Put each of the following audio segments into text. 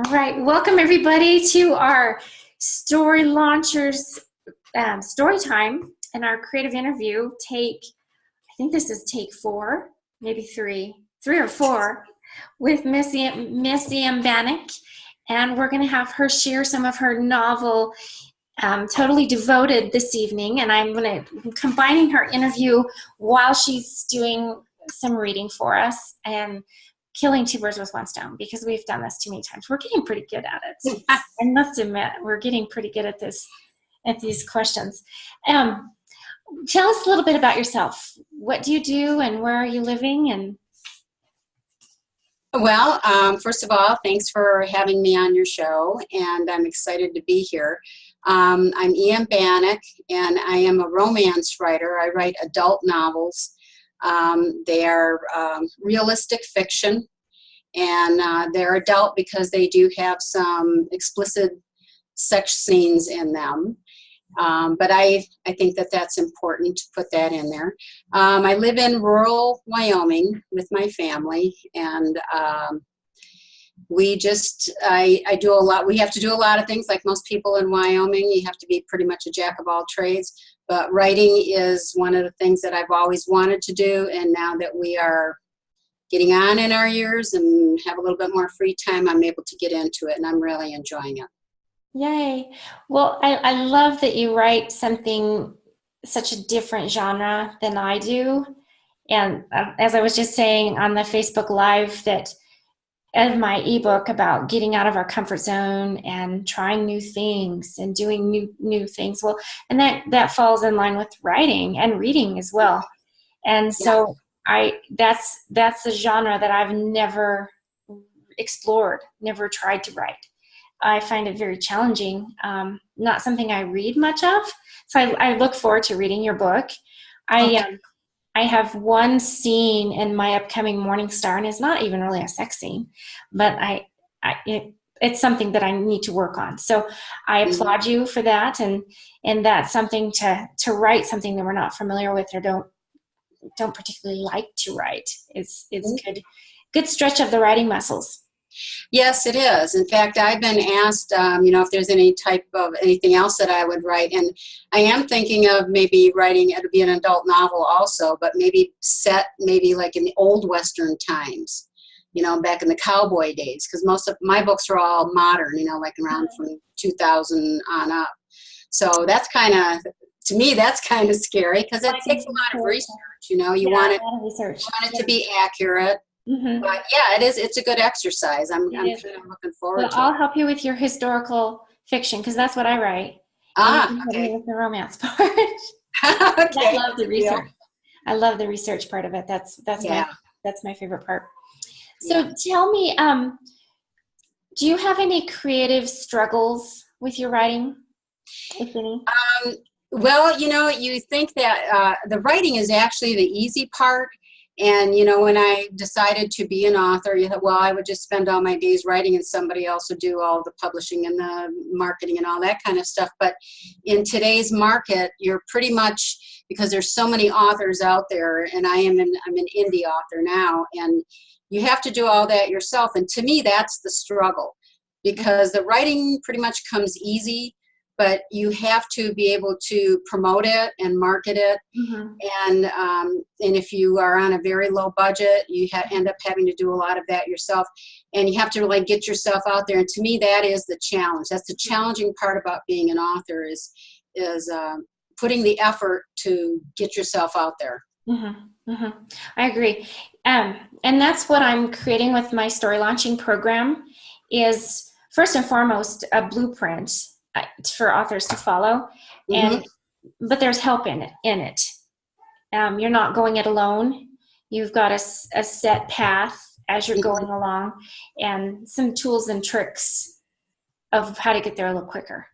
All right, welcome everybody to our Story Launchers story time and our creative interview. I think this is take 4, maybe 3 or 4, with Miss Em Bannock, and we're going to have her share some of her novel, Totally Devoted, this evening. And I'm combining her interview while she's doing some reading for us and killing two birds with one stone, because we've done this too many times. We're getting pretty good at it. I must admit, we're getting pretty good at these questions. Tell us a little bit about yourself. What do you do, and where are you living? And Well, first of all, thanks for having me on your show, and I'm excited to be here. I'm Em Bannock, and I am a romance writer. I write adult novels. They are realistic fiction, and they're adult because they do have some explicit sex scenes in them. But I think that that's important to put that in there. I live in rural Wyoming with my family, and I do a lot. We have to do a lot of things like most people in Wyoming. You have to be pretty much a jack of all trades. But writing is one of the things that I've always wanted to do, and now that we are getting on in our years and have a little bit more free time, I'm able to get into it, and I'm really enjoying it. yay. Well, I love that you write something such a different genre than I do. And as I was just saying on the Facebook Live, that of my ebook about getting out of our comfort zone and trying new things and doing new things. Well, and that falls in line with writing and reading as well. And so that's a genre that I've never explored, never tried to write. I find it very challenging, not something I read much of. So I look forward to reading your book. I have one scene in my upcoming Morning Star, and it's not even really a sex scene, but it's something that I need to work on. So I applaud you for that, and that's something to write something that we're not familiar with or don't particularly like to write. It's good stretch of the writing muscles. Yes, it is. In fact, I've been asked, if there's any type of anything else that I would write, and I am thinking of maybe writing. It'll be an adult novel also, but maybe set like in the old Western times, back in the cowboy days, because most of my books are all modern, like around from 2000 on up. So that's to me, that's kind of scary because it takes a lot of research. You want it to be accurate. Mm-hmm. But yeah, it's a good exercise. I'm kind of looking forward to it. I'll help you with your historical fiction, because that's what I write. Okay. With the romance part. Okay. I love the research. I love the research part of it. That's my favorite part. So tell me, do you have any creative struggles with your writing, if any? Well, you think that the writing is actually the easy part. And, when I decided to be an author, I would just spend all my days writing and somebody else would do all the publishing and the marketing and all that kind of stuff. But in today's market, you're pretty much, because there's so many authors out there, and I'm an indie author now, and you have to do all that yourself. And to me, that's the struggle, because the writing pretty much comes easy, but you have to be able to promote it and market it. Mm-hmm. And if you are on a very low budget, you end up having to do a lot of that yourself. And you have to get yourself out there. And to me, that is the challenge. That's the challenging part about being an author is putting the effort to get yourself out there. Mm-hmm. Mm-hmm. I agree. And that's what I'm creating with my story launching program, is first and foremost a blueprint for authors to follow, but there's help in it. You're not going it alone. You've got a set path as you're going along, and some tools and tricks of how to get there a little quicker.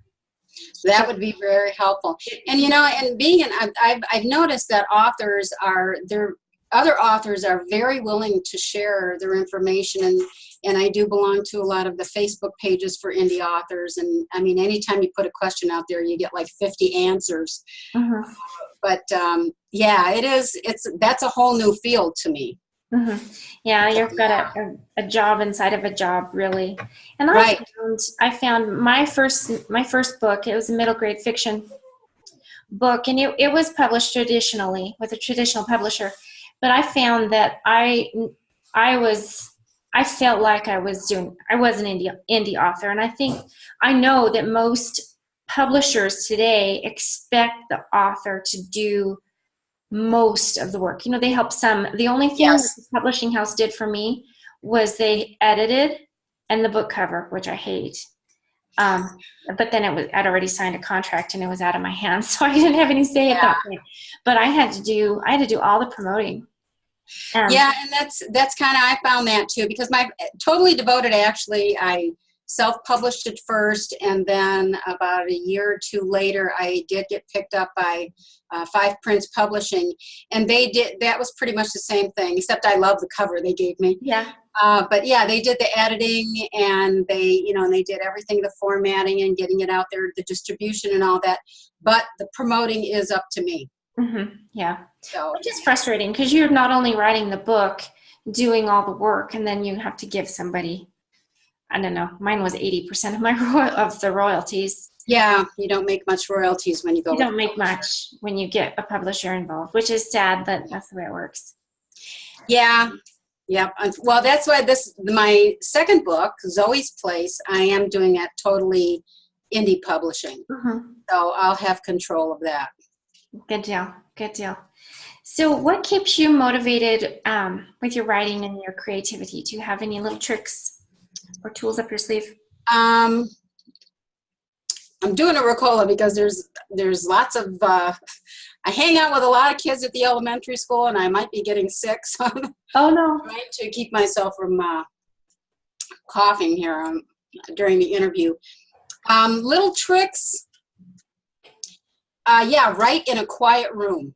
That would be very helpful. And and I've noticed that other authors are very willing to share their information, and I do belong to a lot of the Facebook pages for indie authors, and I mean, anytime you put a question out there, you get like 50 answers. Mm-hmm. But that's a whole new field to me. Hmm. Yeah, So, you've got a job inside of a job, really. And right. I found my first book. It was a middle grade fiction book, and it was published traditionally with a traditional publisher. But I found that I was I felt like I was an indie author, and I know that most publishers today expect the author to do most of the work. You know, they help some. The only thing that the Yes. publishing house did for me was they edited and the book cover, which I hate. But then I'd already signed a contract and it was out of my hands, so I didn't have any say at that point. But I had to do all the promoting. Yeah, and that's kind of, I found that too, because my Totally Devoted, actually, I self-published it first, and then about a year or two later, I did get picked up by Five Prince Publishing, and that was pretty much the same thing, except I love the cover they gave me. Yeah. But yeah, they did the editing, and they did everything, the formatting and getting it out there, the distribution and all that. But the promoting is up to me. Mm-hmm. Yeah. So Which is frustrating because you're not only writing the book, doing all the work, and then you have to give somebody, I don't know, mine was 80% of of the royalties. yeah, you don't make much royalties when you go You with don't a make publisher. much when you get a publisher involved, which is sad, but that's the way it works. Yeah, yeah. Well, that's why my second book, Zoe's Place, I am doing at totally indie publishing. Mm-hmm. So I'll have control of that. Good deal. Good deal. So, what keeps you motivated with your writing and your creativity? Do you have any little tricks or tools up your sleeve? Um, I'm doing a Ricola because there's lots of I hang out with a lot of kids at the elementary school, and I might be getting sick, so I'm Oh no. trying to keep myself from coughing here during the interview. Little tricks. Yeah, write in a quiet room.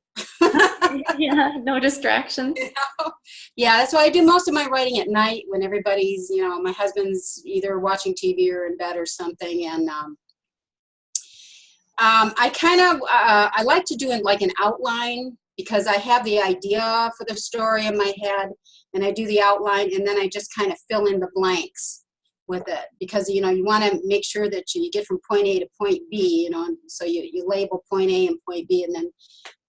Yeah, no distractions. Yeah, that's why I do most of my writing at night when everybody's, my husband's either watching TV or in bed or something. And I like to do it like an outline, because I have the idea for the story in my head, and I do the outline, and then I just kind of fill in the blanks with it, because you want to make sure that you get from point A to point B, and so you label point A and point B, and then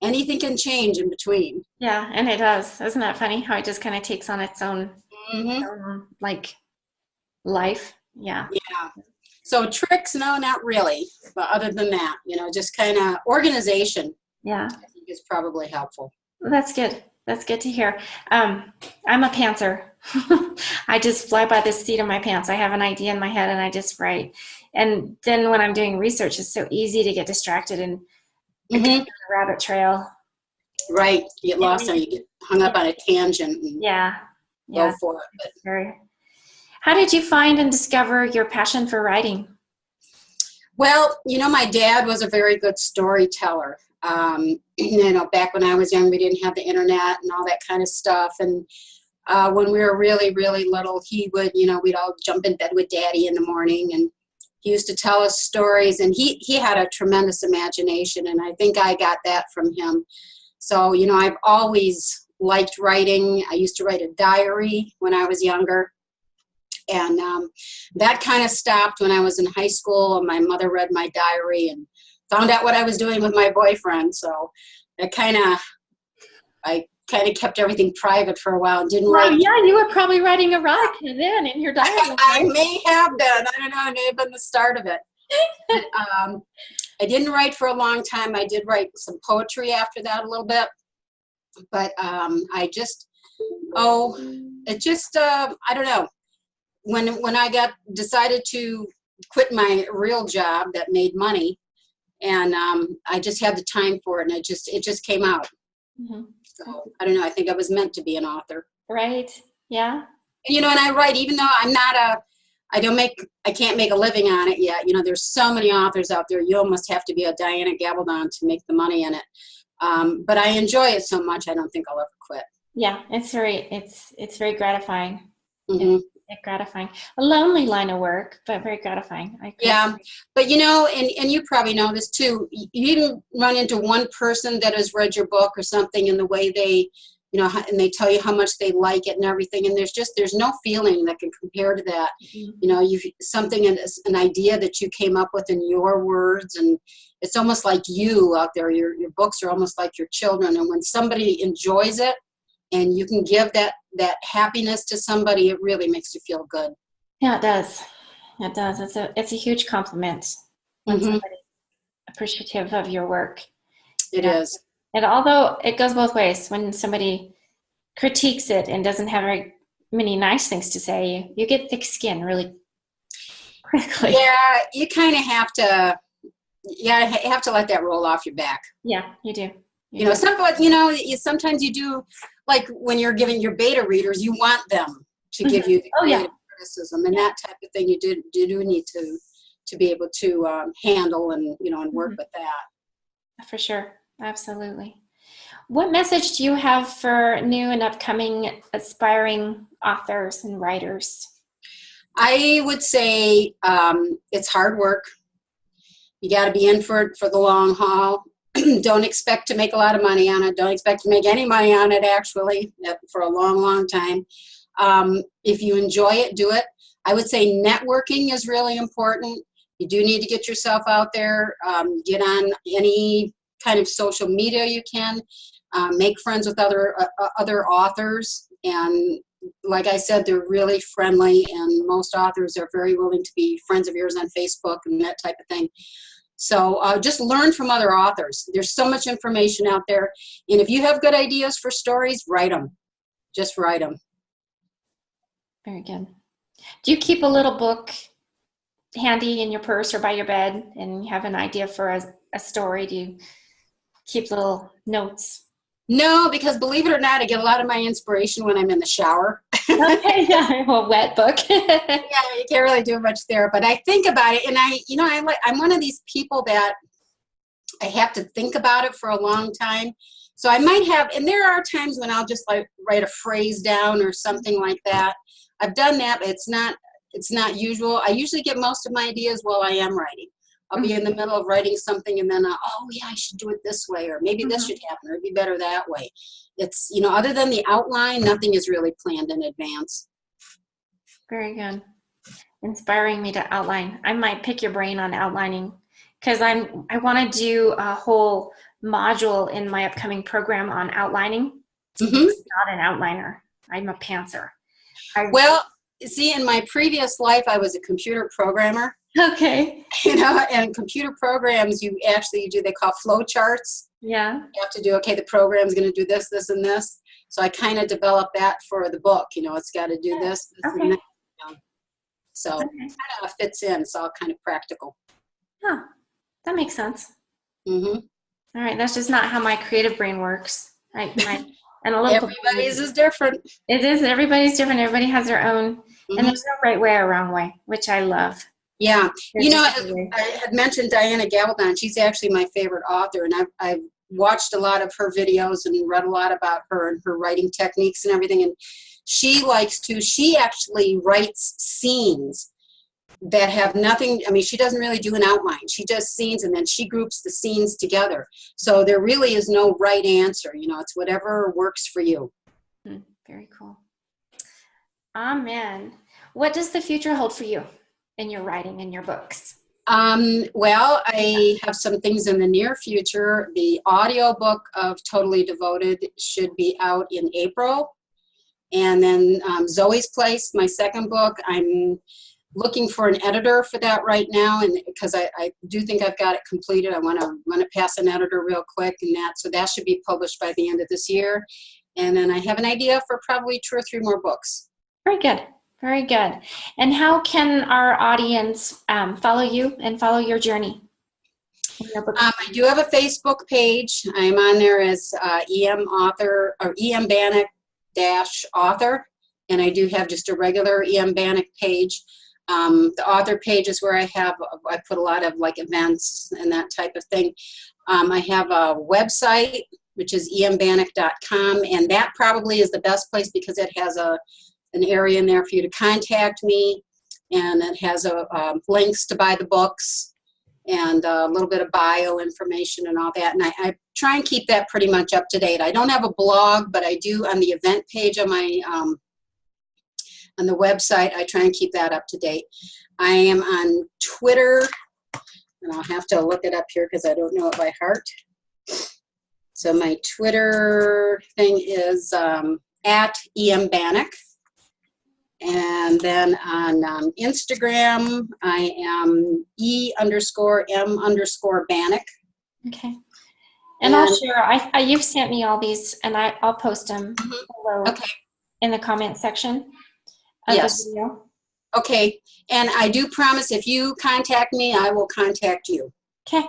anything can change in between. Yeah, and it does. Isn't that funny how it just kind of takes on Hmm. like life? Yeah. Yeah. So tricks, no, not really. But other than that, just kind of organization, Yeah. I think, is probably helpful. That's good. That's good to hear. I'm a pantser. I just fly by the seat of my pants. I have an idea in my head and I just write. And then when I'm doing research, it's so easy to get distracted and go down Hmm. a rabbit trail. Right. You get lost, or you get hung up on a tangent and Yeah. go Yeah. for it. But, Very. How did you find and discover your passion for writing? well, my dad was a very good storyteller. Back when I was young, we didn't have the internet and all that kind of stuff. And when we were really, really little, he would, we'd all jump in bed with Daddy in the morning, and he used to tell us stories, and he had a tremendous imagination, and I think I got that from him. So, I've always liked writing. I used to write a diary when I was younger, and that kind of stopped when I was in high school, and my mother read my diary and found out what I was doing with my boyfriend. So I kind of kept everything private for a while and didn't Well, write. yeah, you were probably writing erotica then in your diary, I right? may have been. I don't know. It may have been the start of it. But, I didn't write for a long time. I did write some poetry after that a little bit. But I don't know. When I decided to quit my real job that made money, and I just had the time for it, and it just came out. Mhm. So I don't know. I think I was meant to be an author. Right. Yeah. And I write, even though I can't make a living on it yet. There's so many authors out there. You almost have to be a Diana Gabaldon to make the money in it. But I enjoy it so much, I don't think I'll ever quit. Yeah. It's very gratifying. Hmm. It's gratifying. A lonely line of work, but very gratifying. I agree. Yeah, but and you probably know this too. You even run into one person that has read your book or something, and the way they, and they tell you how much they like it and everything. And there's no feeling that can compare to that. You've something, an idea that you came up with in your words, and it's almost like you out there. Your books are almost like your children. And when somebody enjoys it and you can give that happiness to somebody, it really makes you feel good. Yeah, it does. It does. It's a huge compliment when somebody's appreciative of your work. It is. And although it goes both ways, when somebody critiques it and doesn't have very many nice things to say, you get thick skin really quickly. Yeah, you kind of have to. Yeah, you have to let that roll off your back. Yeah, you do. Sometimes you do, like when you're giving your beta readers, you want them to give you the criticism and that type of thing. You do need to be able to handle and work with that. For sure. Absolutely. What message do you have for new and upcoming aspiring authors and writers? I would say it's hard work. You got to be in for the long haul. Don't expect to make a lot of money on it. Don't expect to make any money on it, actually, for a long, long time. If you enjoy it, do it. I would say networking is really important. You do need to get yourself out there, get on any kind of social media you can, make friends with other authors. And like I said, they're really friendly, and most authors are very willing to be friends of yours on Facebook and that type of thing. So just learn from other authors. There's so much information out there. And if you have good ideas for stories, write them. Just write them. Very good. Do you keep a little book handy in your purse or by your bed and you have an idea for a story? Do you keep little notes? No, because believe it or not, I get a lot of my inspiration when I'm in the shower. Okay, yeah, a wet book. Yeah, you can't really do much there, but I think about it, and I'm one of these people that I have to think about it for a long time. So I might have, and there are times when I'll just like write a phrase down or something like that. I've done that, but it's not usual. I usually get most of my ideas while I am writing. I'll be in the middle of writing something and then, oh yeah, I should do it this way, or maybe this should happen, or it'd be better that way. It's, other than the outline, nothing is really planned in advance. Very good. Inspiring me to outline. I might pick your brain on outlining because I want to do a whole module in my upcoming program on outlining. I'm not an outliner. I'm a pantser. Well, see, in my previous life, I was a computer programmer. Okay. And computer programs, you actually do, they call flow charts. Yeah. You have to do, okay, the program's going to do this, this, and this. So I kind of developed that for the book. It's got to do this, and that. So it kind of fits in. It's all kind of practical. Huh. That makes sense. Mm-hmm. All right. That's just not how my creative brain works. Everybody's is different. It is. Everybody's different. Everybody has their own. And there's no right way or wrong way, which I love. Yeah. I had mentioned Diana Gabaldon. She's actually my favorite author, and I've watched a lot of her videos and read a lot about her and her writing techniques and everything. And she actually writes scenes that have nothing, she doesn't really do an outline. She does scenes, and then she groups the scenes together. So there really is no right answer. It's whatever works for you. Very cool. Amen. What does the future hold for you in your writing and your books? Well, I have some things in the near future. The audiobook of Totally Devoted should be out in April. And then Zoe's Place, my second book, I'm looking for an editor for that right now, and because I do think I've got it completed. I want to pass an editor real quick, so that should be published by the end of this year. And then I have an idea for probably 2 or 3 more books. Very good. Very good. And how can our audience follow you and follow your journey? I do have a Facebook page. I'm on there as EM author, or EM Bannock -author, and I do have just a regular EM Bannock page. The author page is where I put a lot of like events and that type of thing. I have a website, which is embannock.com, and that probably is the best place because it has an area in there for you to contact me, and it has links to buy the books and a little bit of bio information and all that. And I try and keep that pretty much up to date. I don't have a blog, but I do on the event page on my on the website. I try and keep that up to date. I am on Twitter, and I'll have to look it up here because I don't know it by heart. So my Twitter thing is at EM Bannock. And then on Instagram, I am E_M_Bannock. Okay. And I'll share. You've sent me all these, and I'll post them below in the comment section of the video. Okay. And I do promise if you contact me, I will contact you. Okay.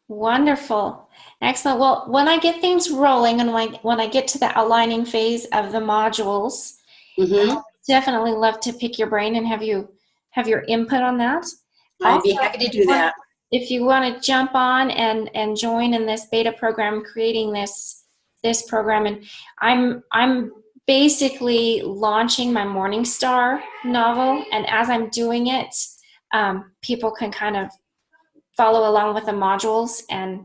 Wonderful. Excellent. Well, when I get things rolling and when I get to the aligning phase of the modules, I'd definitely love to pick your brain and have your input on that. I'd be happy to do that. If you want to jump on and join in this beta program, creating this program, and I'm basically launching my Morning Star novel, and as I'm doing it, people can kind of follow along with the modules, and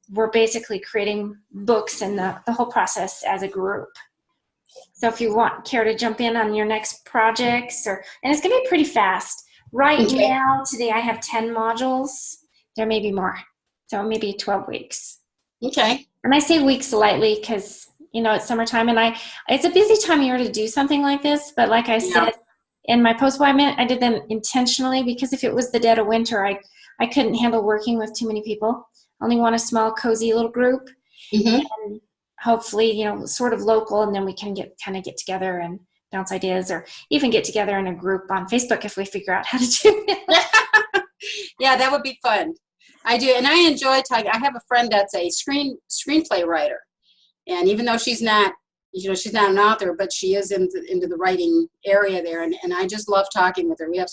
we're basically creating books and the whole process as a group. So if you care to jump in on your next projects, and it's going to be pretty fast. Right now, today I have 10 modules. There may be more, so maybe 12 weeks. Okay. And I say weeks lightly because, it's summertime, and it's a busy time of year to do something like this. But like I said, in my post-appointment, I did them intentionally because if it was the dead of winter, I couldn't handle working with too many people. I only want a small, cozy little group. And hopefully, sort of local, and then we can get together and bounce ideas, or even get together in a group on Facebook if we figure out how to do it. Yeah, that would be fun. I do, and I enjoy talking. I have a friend that's a screenplay writer, and even though she's not an author, but she is into the writing area there, and I just love talking with her. We have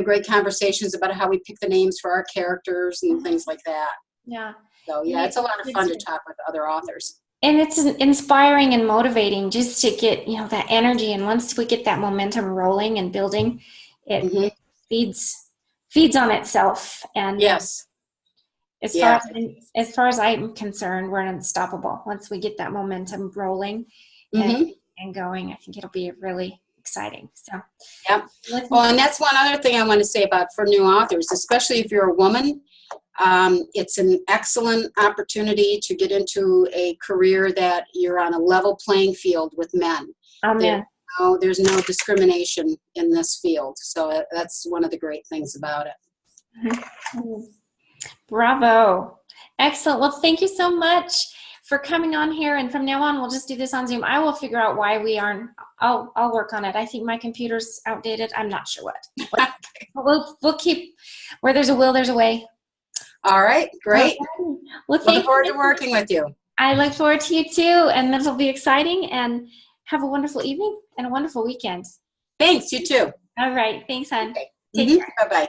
great conversations about how we pick the names for our characters and things like that. Yeah. So yeah, it's a lot of fun to talk with other authors. And it's inspiring and motivating just to get, that energy. And once we get that momentum rolling and building, it feeds on itself. And yes, as far as I'm concerned, we're unstoppable. Once we get that momentum rolling and going, I think it'll be really exciting. So well, and that's one other thing I want to say about for new authors, especially if you're a woman. It's an excellent opportunity to get into a career that you're on a level playing field with men. Amen. There's no discrimination in this field. So that's one of the great things about it. Bravo. Excellent. Well, thank you so much for coming on here. And from now on, we'll just do this on Zoom. I will figure out why we aren't. I'll work on it. I think my computer's outdated. I'm not sure what. We'll keep, where there's a will, there's a way. All right, great. Well, looking forward to working with you. I look forward to you too, and this will be exciting. And have a wonderful evening and a wonderful weekend. Thanks, you too. All right, thanks, hon. Okay. Take care. Bye-bye.